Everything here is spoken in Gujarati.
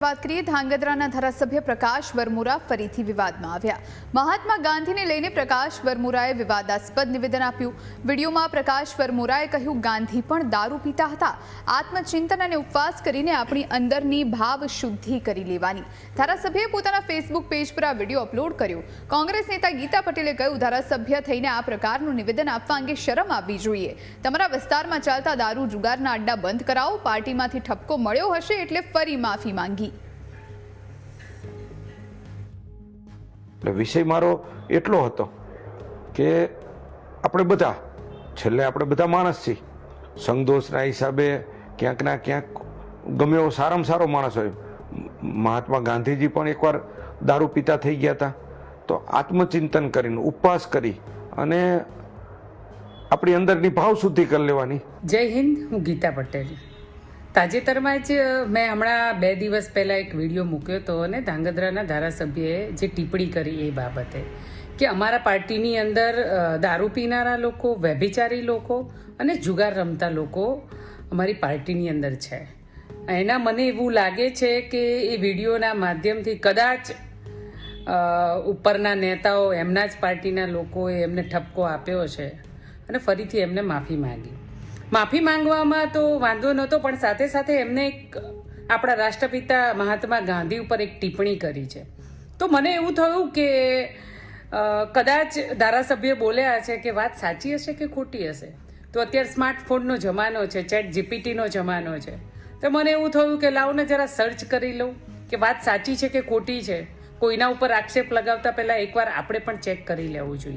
વાત કરીએ ધાંગધ્રાના ધારાસભ્ય પ્રકાશ વરમોરા ફરીથી વિવાદમાં આવ્યા। મહાત્મા ગાંધીને લઈને પ્રકાશ વરમોરાએ વિવાદાસ્પદ નિવેદન આપ્યું। વિડીયોમાં પ્રકાશ વરમોરાએ કહ્યું, ગાંધી પણ દારૂ પીતા હતા। આત્મચિંતન અને ઉપવાસ કરીને આપણી અંદરની ભાવ શુદ્ધિ કરી લેવાની। ધારાસભ્યએ પોતાના ફેસબુક પેજ પર આ વિડીયો અપલોડ કર્યો। કોંગ્રેસ નેતા ગીતા પટેલે કહ્યું, ધારાસભ્ય થઈને આ પ્રકારનું નિવેદન આપવા અંગે શરમ આવવી જોઈએ। તમારા વિસ્તારમાં ચાલતા દારૂ જુગારના અડ્ડા બંધ કરાવો। પાર્ટીમાંથી ઠપકો મળ્યો હશે એટલે ફરી માફી માંગી। વિષય મારો એટલો હતો કે આપણે બધા માણસ છીએ। સંઘદોષના હિસાબે ક્યાંક ના ક્યાંક ગમે એવો સારામાં સારો માણસ હોય। મહાત્મા ગાંધીજી પણ એકવાર દારૂ પીતા થઈ ગયા હતા। તો આત્મચિંતન કરીને ઉપવાસ કરી અને આપણી અંદરની ભાવ શુદ્ધિ કરી લેવાની। જય હિન્દ, હું ગીતા પટેલ। તાજેતરમાં જ મેં હમણાં 2 દિવસ પહેલાં એક વિડીયો મૂક્યો હતો અને ધાંગધ્રાના ધારાસભ્યએ જે ટિપ્પણી કરી એ બાબતે કે અમારા પાર્ટીની અંદર દારૂ પીનારા લોકો, વ્યભિચારી લોકો અને જુગાર રમતા લોકો અમારી પાર્ટીની અંદર છે। એના મને એવું લાગે છે કે એ વિડીયોના માધ્યમથી કદાચ ઉપરના નેતાઓ, એમના જ પાર્ટીના લોકોએ એમને ઠપકો આપ્યો છે અને ફરીથી એમને માફી માંગી। માફી માંગવામાં તો વાંધો નહોતો, પણ સાથે સાથે એમને એક આપણા રાષ્ટ્રપિતા મહાત્મા ગાંધી ઉપર એક ટિપ્પણી કરી છે। તો મને એવું થયું કે કદાચ ધારાસભ્ય બોલ્યા છે કે વાત સાચી હશે કે ખોટી હશે। તો અત્યારે સ્માર્ટફોનનો જમાનો છે, ચેટ જીપીટીનો જમાનો છે। તો મને એવું થયું કે લાવને જરા સર્ચ કરી લઉં કે વાત સાચી છે કે ખોટી છે। કોઈના ઉપર આક્ષેપ લગાવતા પહેલાં એકવાર આપણે પણ ચેક કરી લેવું જોઈએ।